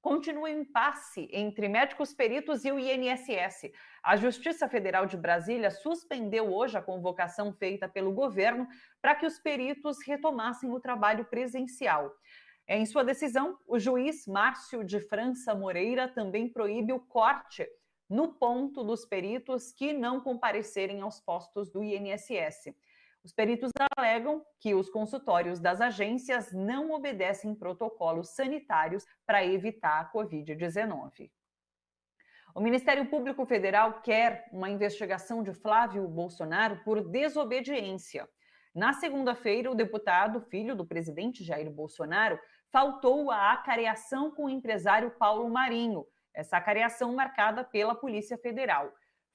Continua o impasse entre médicos peritos e o INSS. A Justiça Federal de Brasília suspendeu hoje a convocação feita pelo governo para que os peritos retomassem o trabalho presencial. Em sua decisão, o juiz Márcio de França Moreira também proíbe o corte no ponto dos peritos que não comparecerem aos postos do INSS. Os peritos alegam que os consultórios das agências não obedecem protocolos sanitários para evitar a Covid-19. O Ministério Público Federal quer uma investigação de Flávio Bolsonaro por desobediência. Na segunda-feira, o deputado, filho do presidente Jair Bolsonaro, faltou à acareação com o empresário Paulo Marinho, essa acareação marcada pela Polícia Federal.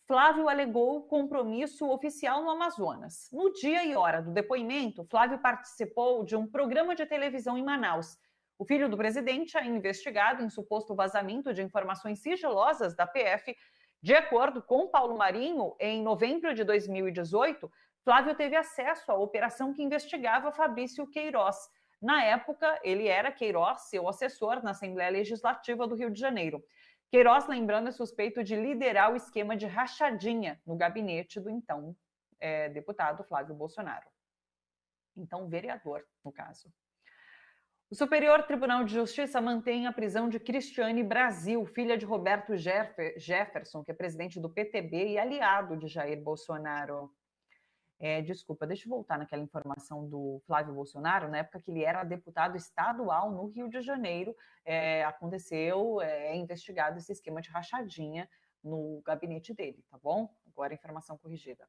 Flávio alegou compromisso oficial no Amazonas. No dia e hora do depoimento, Flávio participou de um programa de televisão em Manaus. O filho do presidente é investigado em suposto vazamento de informações sigilosas da PF. De acordo com Paulo Marinho, em novembro de 2018, Flávio teve acesso à operação que investigava Fabrício Queiroz. Na época, ele era Queiroz, seu assessor na Assembleia Legislativa do Rio de Janeiro. Queiroz, lembrando, é suspeito de liderar o esquema de rachadinha no gabinete do então deputado Flávio Bolsonaro. Então, vereador, no caso. O Superior Tribunal de Justiça mantém a prisão de Cristiane Brasil, filha de Roberto Jefferson, que é presidente do PTB e aliado de Jair Bolsonaro. Desculpa, deixa eu voltar naquela informação do Flávio Bolsonaro. Na época que ele era deputado estadual no Rio de Janeiro, investigado esse esquema de rachadinha no gabinete dele, tá bom? Agora a informação corrigida.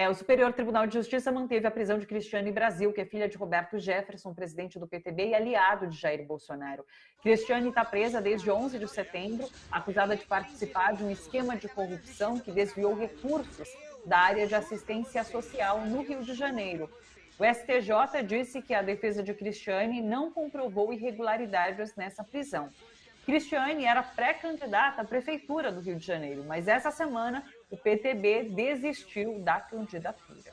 O Superior Tribunal de Justiça manteve a prisão de Cristiane Brasil, que é filha de Roberto Jefferson, presidente do PTB e aliado de Jair Bolsonaro. Cristiane está presa desde 11 de setembro, acusada de participar de um esquema de corrupção que desviou recursos da área de assistência social no Rio de Janeiro. O STJ disse que a defesa de Cristiane não comprovou irregularidades nessa prisão. Cristiane era pré-candidata à Prefeitura do Rio de Janeiro, mas essa semana o PTB desistiu da candidatura.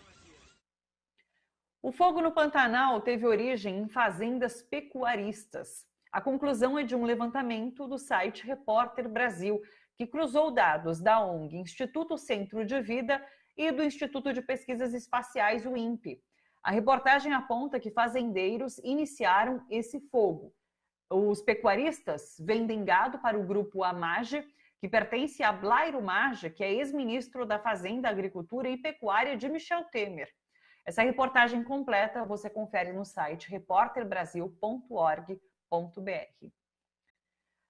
O fogo no Pantanal teve origem em fazendas pecuaristas. A conclusão é de um levantamento do site Repórter Brasil, que cruzou dados da ONG Instituto Centro de Vida e do Instituto de Pesquisas Espaciais, o INPE. A reportagem aponta que fazendeiros iniciaram esse fogo. Os pecuaristas vendem gado para o grupo AMAGE, que pertence a Blairo Maggi, que é ex-ministro da Fazenda, Agricultura e Pecuária de Michel Temer. Essa reportagem completa você confere no site repórterbrasil.org.br.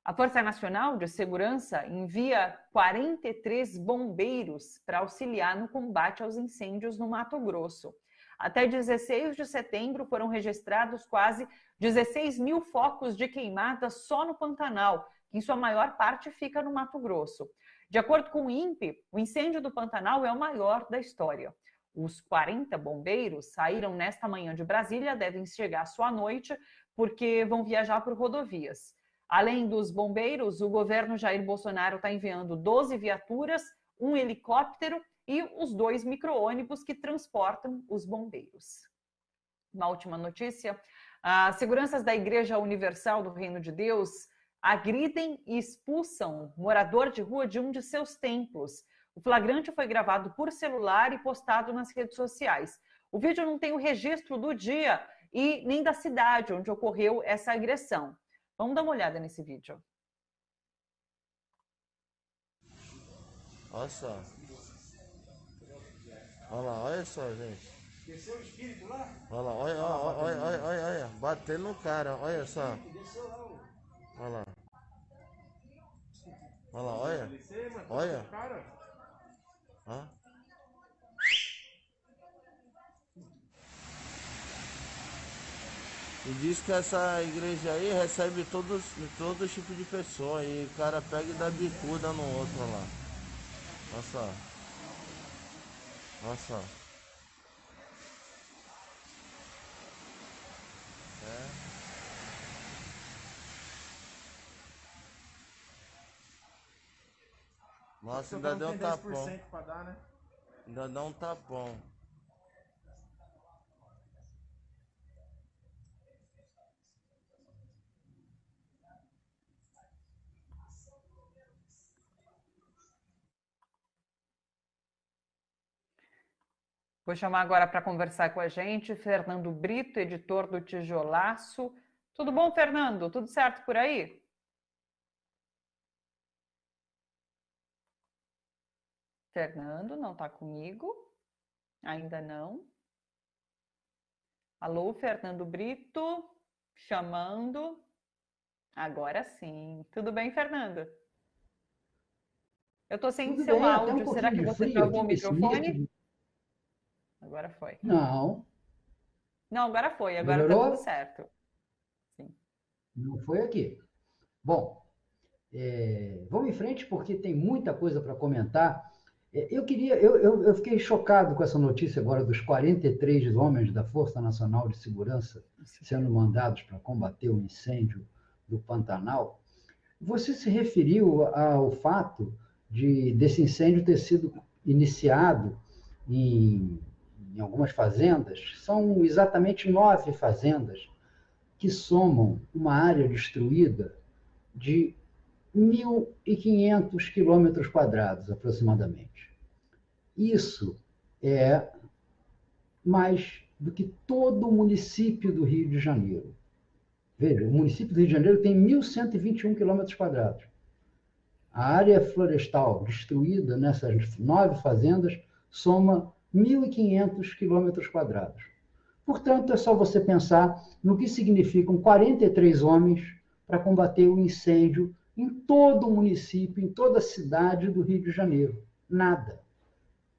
A Força Nacional de Segurança envia 43 bombeiros para auxiliar no combate aos incêndios no Mato Grosso. Até 16 de setembro foram registrados quase 16 mil focos de queimada só no Pantanal, que em sua maior parte fica no Mato Grosso. De acordo com o INPE, o incêndio do Pantanal é o maior da história. Os 40 bombeiros saíram nesta manhã de Brasília, devem chegar só à noite, porque vão viajar por rodovias. Além dos bombeiros, o governo Jair Bolsonaro está enviando 12 viaturas, um helicóptero e os 2 micro-ônibus que transportam os bombeiros. Uma última notícia: as seguranças da Igreja Universal do Reino de Deus agridem e expulsam morador de rua de um de seus templos. O flagrante foi gravado por celular e postado nas redes sociais. O vídeo não tem o registro do dia e nem da cidade onde ocorreu essa agressão. Vamos dar uma olhada nesse vídeo. Olha só. Olha lá, olha só, gente. Desceu o espírito lá? Olha lá, olha. Batendo no cara, olha só. Olha lá. Olha lá, olha. Olha. Hã? E diz que essa igreja aí recebe todo tipo de pessoa. E o cara pega e dá bicuda no outro lá. Olha só. Olha só. Nossa, ainda deu um tapão. Pra dar, né? Ainda dá um tapão. Vou chamar agora para conversar com a gente Fernando Brito, editor do Tijolaço. Tudo bom, Fernando? Tudo certo por aí? Fernando, não está comigo? Ainda não. Alô, Fernando Brito, chamando. Agora sim. Tudo bem, Fernando? Eu estou sem Tudo seu bem, até um áudio. Será pouquinho que de você frio travou aqui o nesse início microfone? de... Agora foi. Não, Não, agora foi. Agora está tudo melhorou? certo. Sim. Não foi aqui. Bom, vamos em frente porque tem muita coisa para comentar. Eu fiquei chocado com essa notícia agora dos 43 homens da Força Nacional de Segurança sendo mandados para combater o incêndio do Pantanal. Você se referiu ao fato desse incêndio ter sido iniciado em, em algumas fazendas. São exatamente 9 fazendas que somam uma área destruída de 1.500 quilômetros quadrados, aproximadamente. Isso é mais do que todo o município do Rio de Janeiro. Veja, o município do Rio de Janeiro tem 1.121 quilômetros quadrados. A área florestal destruída nessas 9 fazendas soma 1.500 quilômetros quadrados. Portanto, é só você pensar no que significam 43 homens para combater o incêndio em todo o município, em toda a cidade do Rio de Janeiro. Nada.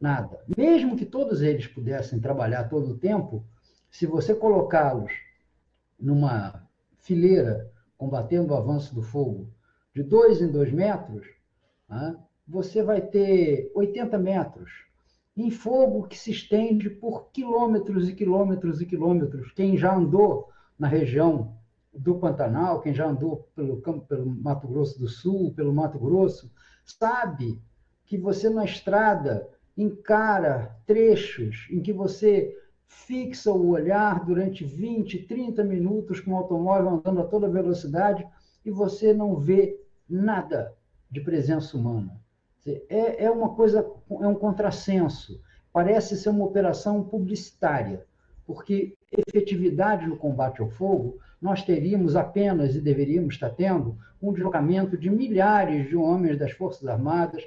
Nada. Mesmo que todos eles pudessem trabalhar todo o tempo, se você colocá-los numa fileira, combatendo o avanço do fogo, de 2 em 2 metros, você vai ter 80 metros em fogo que se estende por quilômetros e quilômetros e quilômetros. Quem já andou na região do Pantanal, quem já andou pelo Mato Grosso do Sul, pelo Mato Grosso, sabe que você na estrada encara trechos em que você fixa o olhar durante 20, 30 minutos com o automóvel andando a toda velocidade e você não vê nada de presença humana. É uma coisa, é um contrassenso. Parece ser uma operação publicitária, porque efetividade no combate ao fogo, nós teríamos apenas, e deveríamos estar tendo, um deslocamento de milhares de homens das Forças Armadas,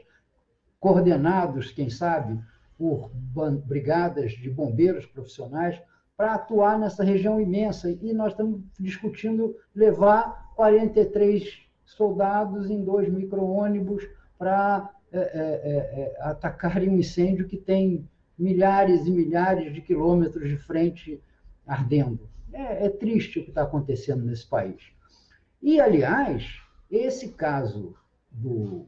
coordenados, quem sabe, por brigadas de bombeiros profissionais, para atuar nessa região imensa. E nós estamos discutindo levar 43 soldados em 2 micro-ônibus para atacarem um incêndio que tem milhares e milhares de quilômetros de frente ardendo. É triste o que está acontecendo nesse país. E, aliás, esse caso do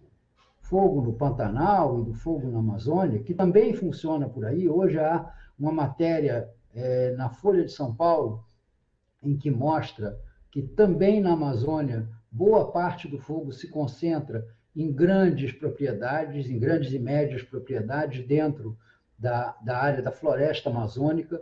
fogo no Pantanal e do fogo na Amazônia, que também funciona por aí. Hoje há uma matéria na Folha de São Paulo em que mostra que também na Amazônia boa parte do fogo se concentra em grandes propriedades, em grandes e médias propriedades dentro da área da floresta amazônica.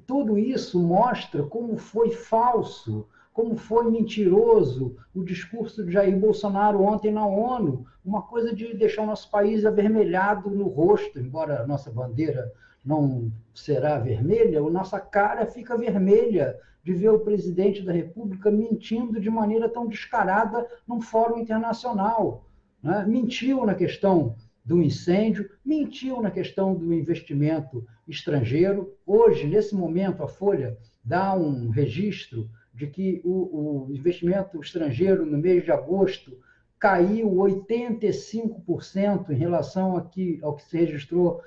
Tudo isso mostra como foi falso, como foi mentiroso o discurso de Jair Bolsonaro ontem na ONU, uma coisa de deixar o nosso país avermelhado no rosto, embora a nossa bandeira não será vermelha, a nossa cara fica vermelha de ver o presidente da República mentindo de maneira tão descarada num fórum internacional. Né? Mentiu na questão do incêndio, mentiu na questão do investimento estrangeiro. Hoje, nesse momento, a Folha dá um registro de que o investimento estrangeiro no mês de agosto caiu 85% em relação ao que se registrou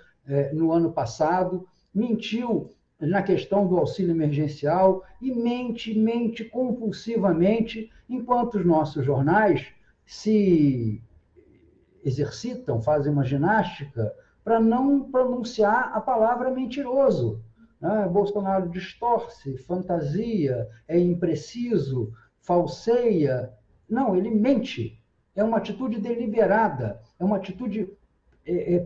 no ano passado, mentiu na questão do auxílio emergencial e mente compulsivamente, enquanto os nossos jornais se exercitam, fazem uma ginástica para não pronunciar a palavra mentiroso. Bolsonaro distorce, fantasia, é impreciso, falseia. Não, ele mente. É uma atitude deliberada, é uma atitude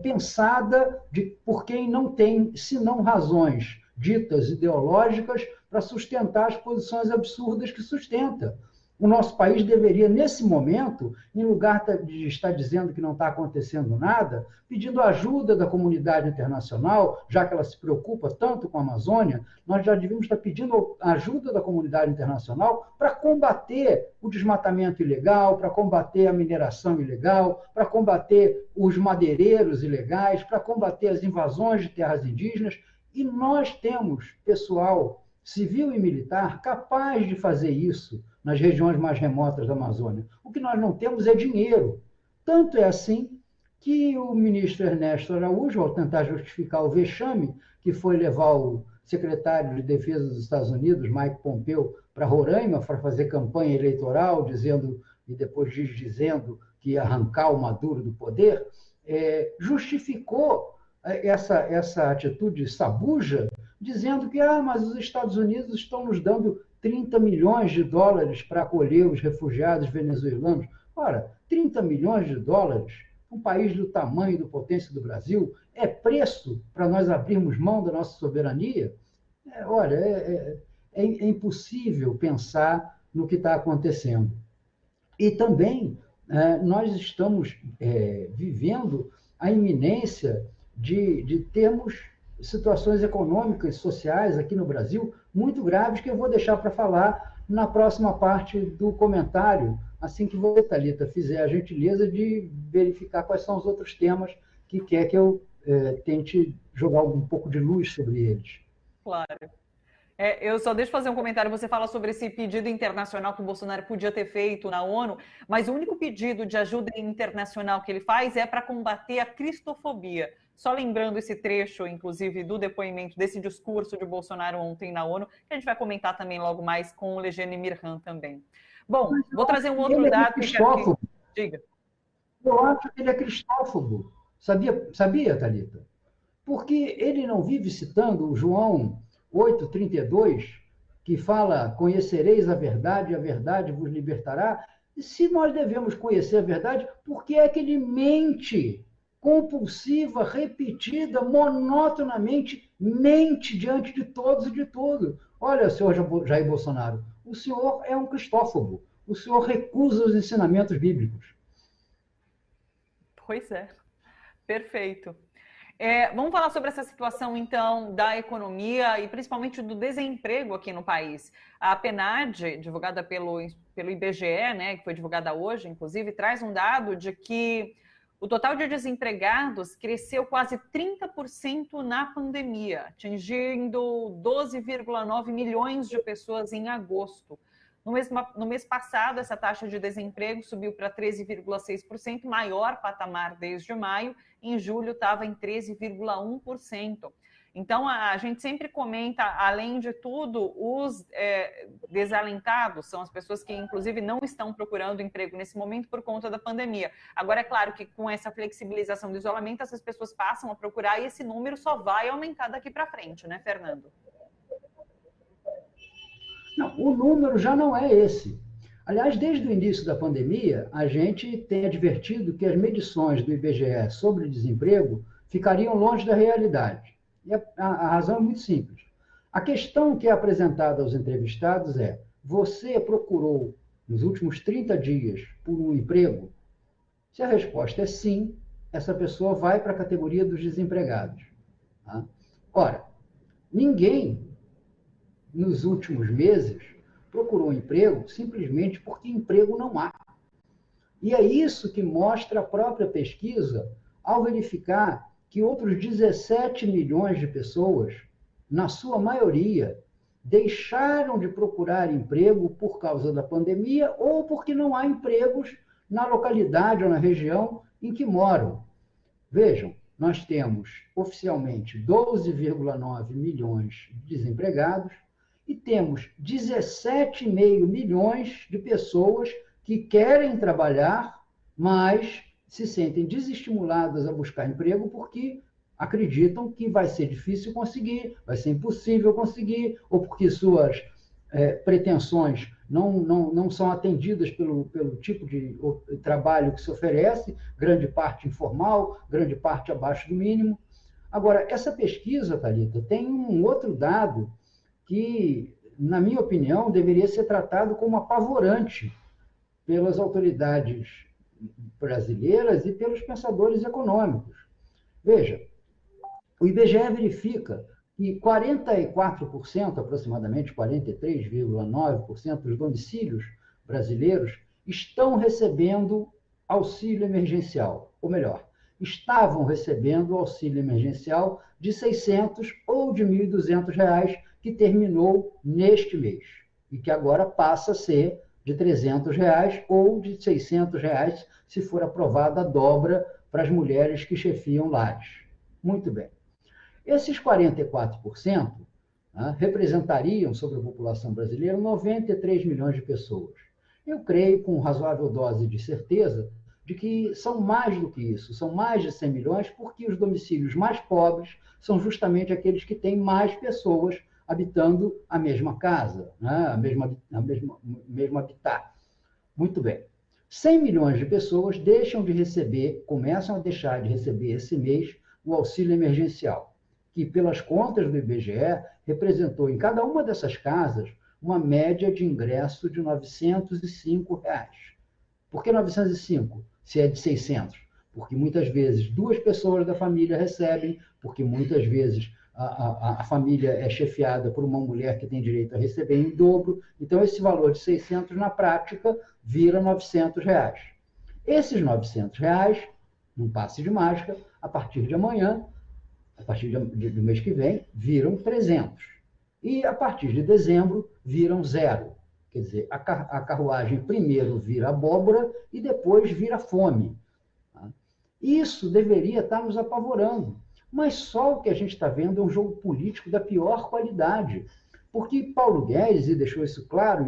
pensada por quem não tem, senão razões ditas ideológicas para sustentar as posições absurdas que sustenta. O nosso país deveria, nesse momento, em lugar de estar dizendo que não está acontecendo nada, pedindo ajuda da comunidade internacional, já que ela se preocupa tanto com a Amazônia, nós já devíamos estar pedindo ajuda da comunidade internacional para combater o desmatamento ilegal, para combater a mineração ilegal, para combater os madeireiros ilegais, para combater as invasões de terras indígenas. E nós temos pessoal civil e militar capaz de fazer isso nas regiões mais remotas da Amazônia. O que nós não temos é dinheiro. Tanto é assim que o ministro Ernesto Araújo, ao tentar justificar o vexame, que foi levar o secretário de Defesa dos Estados Unidos, Mike Pompeo, para Roraima para fazer campanha eleitoral, dizendo, e depois dizendo que ia arrancar o Maduro do poder, justificou essa atitude sabuja, dizendo que mas os Estados Unidos estão nos dando 30 milhões de dólares para acolher os refugiados venezuelanos. Ora, 30 milhões de dólares, um país do tamanho e da potência do Brasil, é preço para nós abrirmos mão da nossa soberania? É impossível pensar no que está acontecendo. E também nós estamos vivendo a iminência de termos situações econômicas e sociais aqui no Brasil muito graves, que eu vou deixar para falar na próxima parte do comentário, assim que você, Thalita, fizer a gentileza de verificar quais são os outros temas que quer que eu tente jogar um pouco de luz sobre eles. Claro. Eu só deixo fazer um comentário. Você fala sobre esse pedido internacional que o Bolsonaro podia ter feito na ONU, mas o único pedido de ajuda internacional que ele faz é para combater a cristofobia. Só lembrando esse trecho, inclusive, do depoimento desse discurso de Bolsonaro ontem na ONU, que a gente vai comentar também logo mais com o Legene Mirhan também. Bom, vou trazer um outro dado que quero que... Diga. Eu acho que ele é cristófobo. Sabia, Thalita? Porque ele não vive citando o João 8,32, que fala: conhecereis a verdade e a verdade vos libertará. E se nós devemos conhecer a verdade, por que é que ele mente? Compulsiva, repetida, monotonamente, mente diante de todos e de tudo. Olha, senhor Jair Bolsonaro, o senhor é um cristófobo. O senhor recusa os ensinamentos bíblicos. Pois é, perfeito. Vamos falar sobre essa situação, então, da economia e principalmente do desemprego aqui no país. A PNAD, divulgada pelo IBGE, né, que foi divulgada hoje, inclusive, traz um dado de que o total de desempregados cresceu quase 30% na pandemia, atingindo 12,9 milhões de pessoas em agosto. No mês passado, essa taxa de desemprego subiu para 13,6%, maior patamar desde maio. Em julho, estava em 13,1%. Então, a gente sempre comenta, além de tudo, os desalentados, são as pessoas que, inclusive, não estão procurando emprego nesse momento por conta da pandemia. Agora, é claro que com essa flexibilização do isolamento, essas pessoas passam a procurar e esse número só vai aumentar daqui para frente, né, Fernando? Não, o número já não é esse. Aliás, desde o início da pandemia, a gente tem advertido que as medições do IBGE sobre desemprego ficariam longe da realidade. E a razão é muito simples. A questão que é apresentada aos entrevistados é: você procurou, nos últimos 30 dias, por um emprego? Se a resposta é sim, essa pessoa vai para a categoria dos desempregados. Tá? Ora, ninguém, nos últimos meses, procurou emprego simplesmente porque emprego não há. E é isso que mostra a própria pesquisa ao verificar que outros 17 milhões de pessoas, na sua maioria, deixaram de procurar emprego por causa da pandemia ou porque não há empregos na localidade ou na região em que moram. Vejam, nós temos oficialmente 12,9 milhões de desempregados e temos 17,5 milhões de pessoas que querem trabalhar, mas se sentem desestimuladas a buscar emprego porque acreditam que vai ser difícil conseguir, vai ser impossível conseguir, ou porque suas pretensões não são atendidas pelo tipo de trabalho que se oferece, grande parte informal, grande parte abaixo do mínimo. Agora, essa pesquisa, Thalita, tem um outro dado que na minha opinião, deveria ser tratado como apavorante pelas autoridades brasileiras e pelos pensadores econômicos. Veja, o IBGE verifica que 44%, aproximadamente 43,9% dos domicílios brasileiros estão recebendo auxílio emergencial, ou melhor, estavam recebendo auxílio emergencial de 600 ou de 1.200 reais, que terminou neste mês, e que agora passa a ser de 300 reais ou de 600 reais, se for aprovada a dobra para as mulheres que chefiam lares. Muito bem. Esses 44%, né, representariam sobre a população brasileira 93 milhões de pessoas. Eu creio, com razoável dose de certeza, de que são mais do que isso, são mais de 100 milhões, porque os domicílios mais pobres são justamente aqueles que têm mais pessoas habitando a mesma casa, né? mesmo habitat. Muito bem. 100 milhões de pessoas começam a deixar de receber esse mês o auxílio emergencial, que, pelas contas do IBGE, representou em cada uma dessas casas uma média de ingresso de R$ 905. Por que 905, se é de 600? Porque muitas vezes 2 pessoas da família recebem, porque muitas vezes a família é chefiada por uma mulher que tem direito a receber em dobro. Então, esse valor de 600, na prática, vira R$ 900. Esses R$ 900, num passe de mágica, a partir de amanhã, a partir do mês que vem, viram 300. E, a partir de dezembro, viram 0. Quer dizer, a carruagem primeiro vira abóbora e depois vira fome. Isso deveria estar nos apavorando. Mas só o que a gente está vendo é um jogo político da pior qualidade. Porque Paulo Guedes, e deixou isso claro,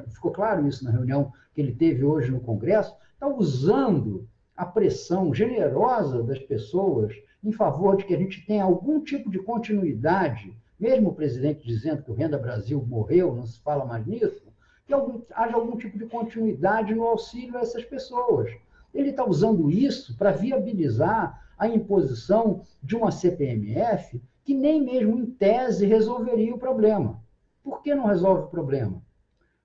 ficou claro isso na reunião que ele teve hoje no Congresso, está usando a pressão generosa das pessoas em favor de que a gente tenha algum tipo de continuidade, mesmo o presidente dizendo que o Renda Brasil morreu, não se fala mais nisso, que haja algum tipo de continuidade no auxílio a essas pessoas. Ele está usando isso para viabilizar a imposição de uma CPMF que nem mesmo em tese resolveria o problema. Por que não resolve o problema?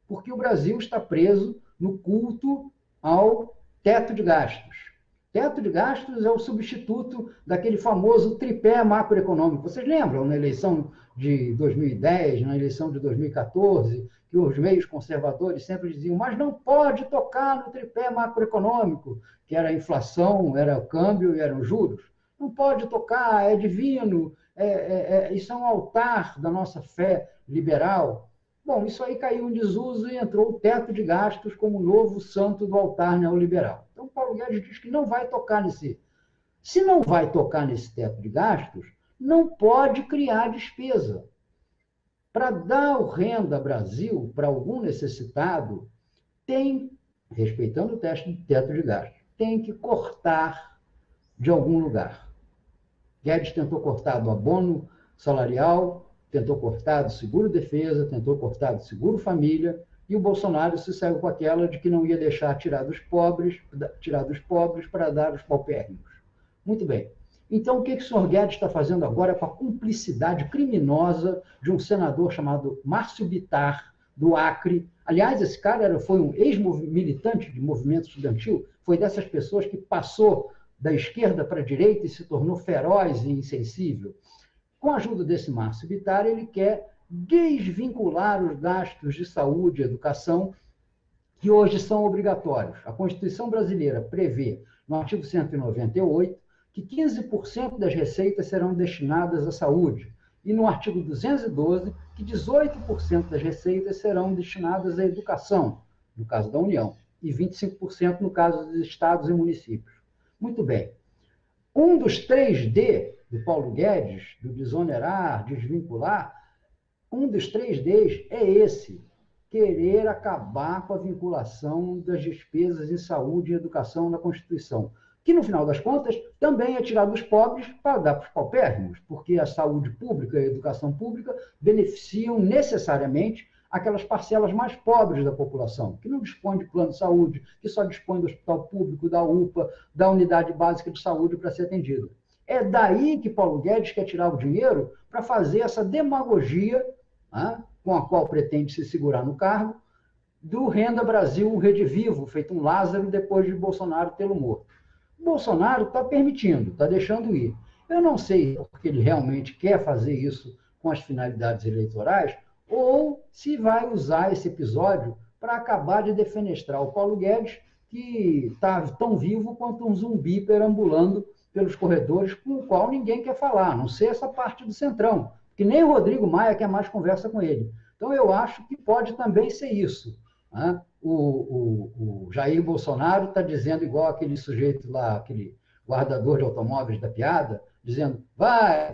Porque o Brasil está preso no culto ao teto de gastos. Teto de gastos é o substituto daquele famoso tripé macroeconômico. Vocês lembram, na eleição de 2010, na eleição de 2014, que os meios conservadores sempre diziam, mas não pode tocar no tripé macroeconômico, que era a inflação, era o câmbio e eram os juros. Não pode tocar, é divino, isso é um altar da nossa fé liberal. Bom, isso aí caiu em desuso e entrou o teto de gastos como novo santo do altar neoliberal. Então, Paulo Guedes diz que não vai tocar nesse. Se não vai tocar nesse teto de gastos, não pode criar despesa. Para dar o Renda Brasil para algum necessitado, respeitando o teto de gastos, tem que cortar de algum lugar. Guedes tentou cortar do abono salarial, tentou cortar do seguro-defesa, tentou cortar do seguro-família, e o Bolsonaro se saiu com aquela de que não ia deixar tirar dos pobres para dar aos paupérrimos. Muito bem. Então, o que o senhor Guedes está fazendo agora com a cumplicidade criminosa de um senador chamado Márcio Bittar, do Acre? Aliás, esse cara foi um ex-militante de movimento estudantil, foi dessas pessoas que passou da esquerda para a direita e se tornou feroz e insensível. Com a ajuda desse Márcio Bittar, ele quer desvincular os gastos de saúde e educação, que hoje são obrigatórios. A Constituição brasileira prevê, no artigo 198, que 15% das receitas serão destinadas à saúde, e no artigo 212, que 18% das receitas serão destinadas à educação, no caso da União, e 25% no caso dos estados e municípios. Muito bem. Um dos 3D do Paulo Guedes, do desonerar, desvincular, um dos 3Ds é esse, querer acabar com a vinculação das despesas em saúde e educação na Constituição, que, no final das contas, também é tirar dos pobres para dar para os paupérrimos, porque a saúde pública e a educação pública beneficiam necessariamente aquelas parcelas mais pobres da população, que não dispõe de plano de saúde, que só dispõe do hospital público, da UPA, da unidade básica de saúde para ser atendido. É daí que Paulo Guedes quer tirar o dinheiro para fazer essa demagogia, com a qual pretende se segurar no cargo, do Renda Brasil, um redivivo, feito um Lázaro depois de Bolsonaro tê-lo morto. Bolsonaro está permitindo, está deixando ir. Eu não sei porque ele realmente quer fazer isso com as finalidades eleitorais, ou se vai usar esse episódio para acabar de defenestrar o Paulo Guedes, que está tão vivo quanto um zumbi perambulando pelos corredores com o qual ninguém quer falar, a não ser essa parte do Centrão, que nem o Rodrigo Maia quer mais conversa com ele. Então, eu acho que pode também ser isso. Né? O Jair Bolsonaro está dizendo igual aquele sujeito lá, aquele guardador de automóveis da piada, dizendo, vai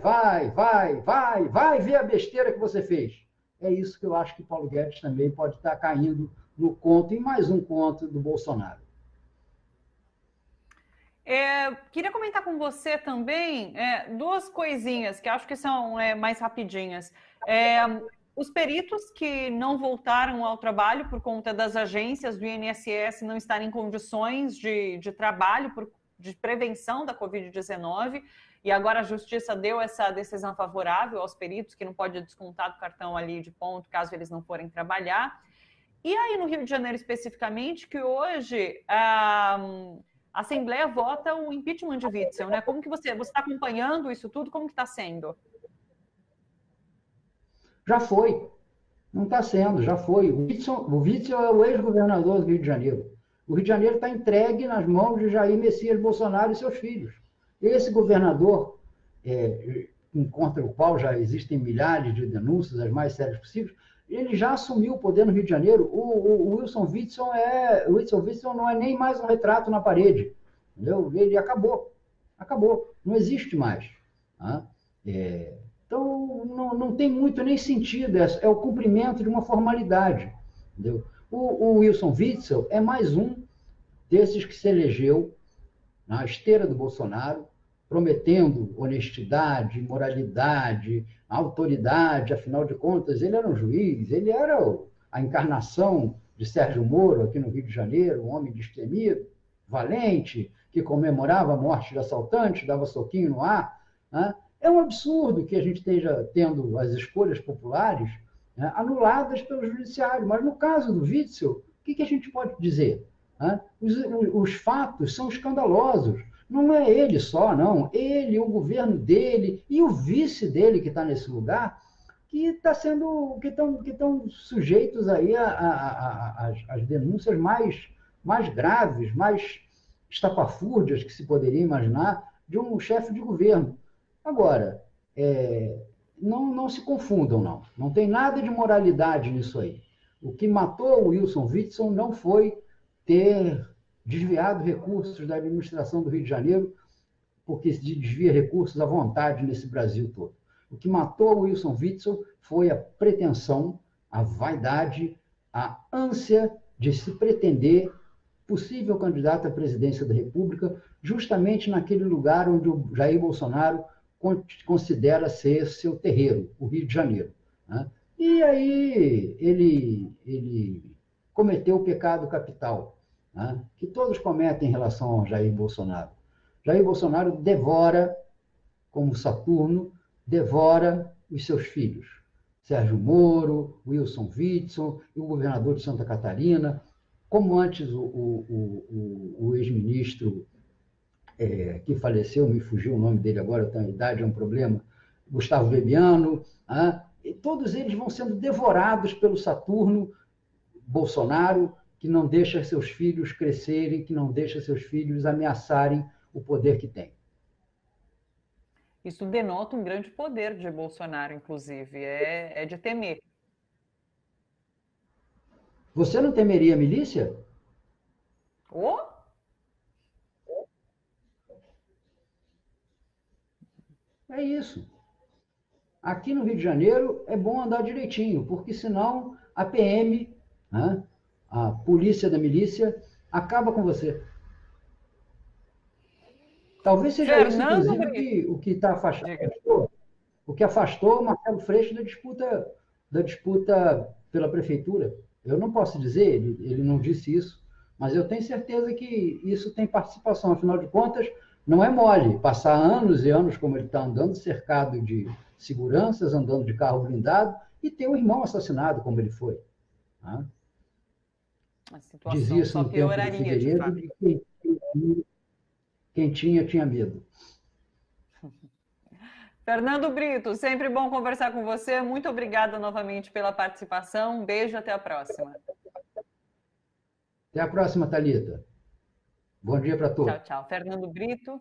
ver a besteira que você fez. É isso que eu acho que Paulo Guedes também pode estar caindo no conto, em mais um conto do Bolsonaro. Queria comentar com você também duas coisinhas que acho que são mais rapidinhas. Os peritos que não voltaram ao trabalho por conta das agências do INSS não estarem em condições de trabalho de prevenção da Covid-19, e agora a Justiça deu essa decisão favorável aos peritos, que não pode descontar do cartão ali de ponto, caso eles não forem trabalhar. E aí no Rio de Janeiro especificamente, que hoje a Assembleia vota o impeachment de Witzel, né? Como que você está acompanhando isso tudo? Como que está sendo? Já foi. Não está sendo, já foi. O Witzel é o ex-governador do Rio de Janeiro. O Rio de Janeiro está entregue nas mãos de Jair Messias Bolsonaro e seus filhos. Esse governador, contra o qual já existem milhares de denúncias, as mais sérias possíveis, ele já assumiu o poder no Rio de Janeiro. O Wilson Witzel não é nem mais um retrato na parede. Entendeu? Ele acabou. Acabou. Não existe mais. Tá? Então, não tem muito nem sentido. É o cumprimento de uma formalidade. Entendeu? O Wilson Witzel é mais um desses que se elegeu na esteira do Bolsonaro, prometendo honestidade, moralidade, autoridade. Afinal de contas, ele era um juiz, ele era a encarnação de Sérgio Moro aqui no Rio de Janeiro, um homem destemido, valente, que comemorava a morte de assaltantes, dava soquinho no ar. Né? É um absurdo que a gente esteja tendo as escolhas populares, né, anuladas pelo judiciário. Mas no caso do Witzel, o que a gente pode dizer? Né? Os fatos são escandalosos. Não é ele só, não. Ele, o governo dele e o vice dele que está nesse lugar, que estão sujeitos aí às denúncias mais graves, mais estapafúrdias que se poderia imaginar de um chefe de governo. Agora, não se confundam, não. Não tem nada de moralidade nisso aí. O que matou o Wilson Witzel não foi ter desviado recursos da administração do Rio de Janeiro, porque se desvia recursos à vontade nesse Brasil todo. O que matou o Wilson Witzel foi a pretensão, a vaidade, a ânsia de se pretender possível candidato à presidência da República, justamente naquele lugar onde o Jair Bolsonaro considera ser seu terreiro, o Rio de Janeiro. Né? E aí ele cometeu o pecado capital, né, que todos cometem em relação ao Jair Bolsonaro. Jair Bolsonaro devora, como Saturno, devora os seus filhos. Sérgio Moro, Wilson Witzel e o governador de Santa Catarina, como antes o ex-ministro que faleceu, me fugiu o nome dele agora, a idade é um problema, Gustavo Bebiano, e todos eles vão sendo devorados pelo Saturno Bolsonaro, que não deixa seus filhos crescerem, que não deixa seus filhos ameaçarem o poder que tem. Isso denota um grande poder de Bolsonaro, inclusive, é de temer. Você não temeria a milícia? É isso. Aqui no Rio de Janeiro é bom andar direitinho, porque senão a PM, né, a polícia da milícia, acaba com você. Talvez seja Fernando isso, inclusive, o que está afastando, o que afastou o Marcelo Freixo da disputa pela prefeitura. Eu não posso dizer, ele não disse isso, mas eu tenho certeza que isso tem participação. Afinal de contas, não é mole passar anos e anos como ele está andando, cercado de seguranças, andando de carro blindado, e ter um irmão assassinado, como ele foi. Tá? A situação Dizia-se só no tempo de pioraria, de Figueiredo, fato. de quem tinha medo. Fernando Brito, sempre bom conversar com você. Muito obrigada novamente pela participação. Um beijo, até a próxima. Até a próxima, Thalita. Bom dia para todos. Tchau, tchau. Fernando Brito.